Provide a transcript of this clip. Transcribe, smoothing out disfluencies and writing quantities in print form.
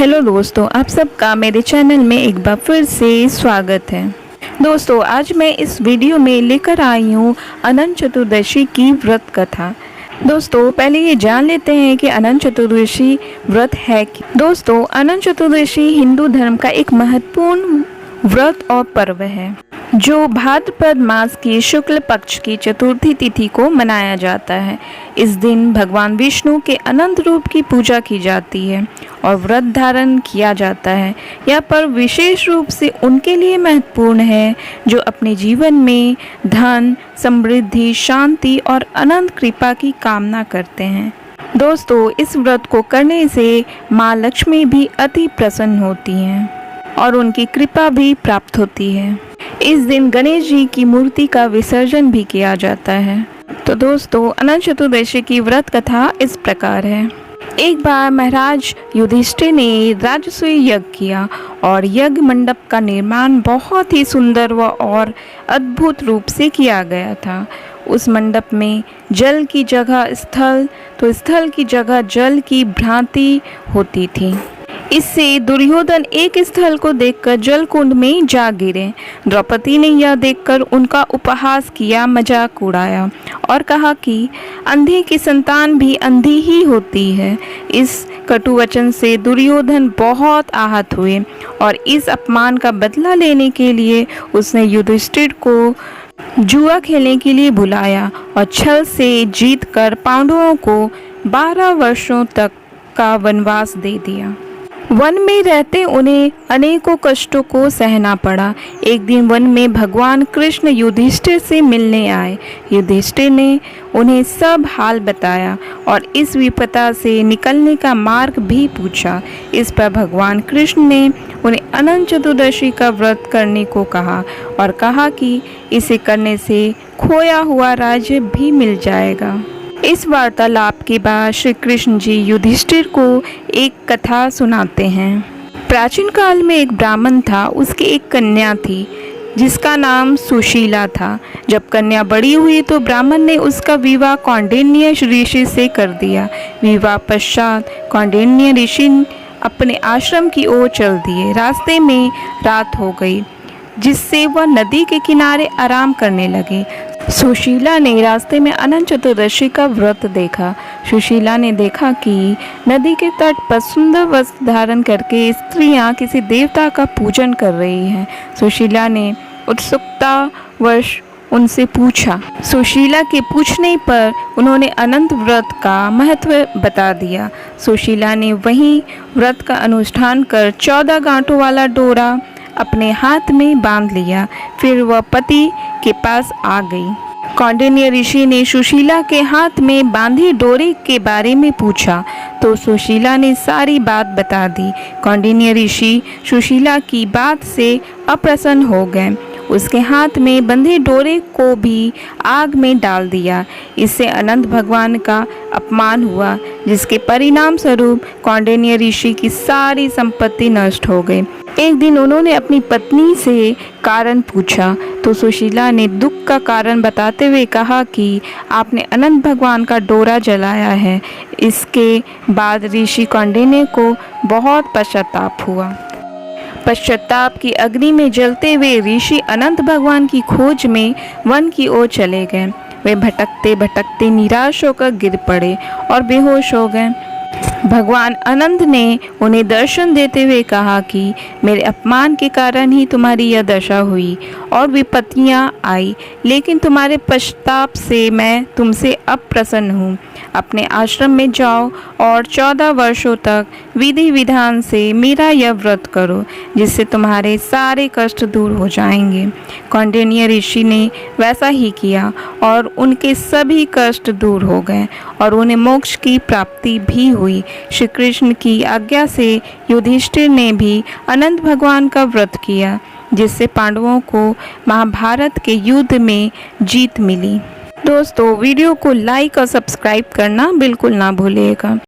Hello दोस्तों, आप सबका मेरे चैनल में एक बार फिर से स्वागत है। दोस्तों, आज मैं इस वीडियो में लेकर आई हूँ अनंत चतुर्दशी की व्रत कथा। दोस्तों, पहले ये जान लेते हैं कि अनंत चतुर्दशी व्रत है क्या। दोस्तों, अनंत चतुर्दशी हिंदू धर्म का एक महत्वपूर्ण व्रत और पर्व है जो भाद्रपद मास की शुक्ल पक्ष की चतुर्थी तिथि को मनाया जाता है। इस दिन भगवान विष्णु के अनंत रूप की पूजा की जाती है और व्रत धारण किया जाता है। यह पर्व विशेष रूप से उनके लिए महत्वपूर्ण है जो अपने जीवन में धन, समृद्धि, शांति और अनंत कृपा की कामना करते हैं। दोस्तों, इस व्रत को करने से माँ लक्ष्मी भी अति प्रसन्न होती हैं और उनकी कृपा भी प्राप्त होती है। इस दिन गणेश जी की मूर्ति का विसर्जन भी किया जाता है। तो दोस्तों, अनंत चतुर्दशी की व्रत कथा इस प्रकार है। एक बार महाराज युधिष्ठिर ने राजसूय यज्ञ किया और यज्ञ मंडप का निर्माण बहुत ही सुंदर और अद्भुत रूप से किया गया था। उस मंडप में जल की जगह स्थल तो स्थल की जगह जल की भ्रांति होती थी। इससे दुर्योधन एक स्थल को देखकर जल कुंड में जा गिरे। द्रौपदी ने यह देखकर उनका उपहास किया, मजाक उड़ाया और कहा कि अंधे की संतान भी अंधी ही होती है। इस कटु वचन से दुर्योधन बहुत आहत हुए और इस अपमान का बदला लेने के लिए उसने युधिष्ठिर को जुआ खेलने के लिए बुलाया और छल से जीतकर पांडवों को 12 वर्षों तक का वनवास दे दिया। वन में रहते उन्हें अनेकों कष्टों को सहना पड़ा। एक दिन वन में भगवान कृष्ण युधिष्ठिर से मिलने आए। युधिष्ठिर ने उन्हें सब हाल बताया और इस विपदा से निकलने का मार्ग भी पूछा। इस पर भगवान कृष्ण ने उन्हें अनंत चतुर्दशी का व्रत करने को कहा और कहा कि इसे करने से खोया हुआ राज्य भी मिल जाएगा। इस वार्तालाप के बाद श्री कृष्ण जी युधिष्ठिर को एक कथा सुनाते हैं। प्राचीन काल में एक ब्राह्मण था, उसकी एक कन्या थी जिसका नाम सुशीला था। जब कन्या बड़ी हुई तो ब्राह्मण ने उसका विवाह कौंडिन्य ऋषि से कर दिया। विवाह पश्चात कौंडिन्य ऋषि अपने आश्रम की ओर चल दिए। रास्ते में रात हो गई जिससे वह नदी के किनारे आराम करने लगे। सुशीला ने रास्ते में अनंत चतुर्दशी का व्रत देखा। सुशीला ने देखा कि नदी के तट पर सुंदर वस्त्र धारण करके स्त्रियां किसी देवता का पूजन कर रही हैं। सुशीला ने उत्सुकतावश उनसे पूछा। सुशीला के पूछने पर उन्होंने अनंत व्रत का महत्व बता दिया। सुशीला ने वहीं व्रत का अनुष्ठान कर 14 गांठों वाला डोरा अपने हाथ में बांध लिया। फिर वह पति के पास आ गई। कौंडिन्य ऋषि ने सुशीला के हाथ में बांधी डोरे के बारे में पूछा तो सुशीला ने सारी बात बता दी। कौंडिन्य ऋषि सुशीला की बात से अप्रसन्न हो गए। उसके हाथ में बंधे डोरे को भी आग में डाल दिया। इससे अनंत भगवान का अपमान हुआ जिसके परिणाम स्वरूप कौंडिन्य ऋषि की सारी संपत्ति नष्ट हो गई। एक दिन उन्होंने अपनी पत्नी से कारण पूछा तो सुशीला ने दुख का कारण बताते हुए कहा कि आपने अनंत भगवान का डोरा जलाया है। इसके बाद ऋषि कौंडिन्य को बहुत पश्चाताप हुआ। पश्चाताप की अग्नि में जलते हुए ऋषि अनंत भगवान की खोज में वन की ओर चले गए। वे भटकते भटकते निराश होकर गिर पड़े और बेहोश हो गए। भगवान अनंत ने उन्हें दर्शन देते हुए कहा कि मेरे अपमान के कारण ही तुम्हारी यह दशा हुई और विपत्तियां आई, लेकिन तुम्हारे पश्चाताप से मैं तुमसे अप्रसन्न हूँ। अपने आश्रम में जाओ और 14 वर्षों तक विधि विधान से मेरा यह व्रत करो जिससे तुम्हारे सारे कष्ट दूर हो जाएंगे। कौंडिन्य ऋषि ने वैसा ही किया और उनके सभी कष्ट दूर हो गए और उन्हें मोक्ष की प्राप्ति भी हुई। श्री कृष्ण की आज्ञा से युधिष्ठिर ने भी अनंत भगवान का व्रत किया जिससे पांडवों को महाभारत के युद्ध में जीत मिली। दोस्तों, वीडियो को लाइक और सब्सक्राइब करना बिल्कुल ना भूलिएगा।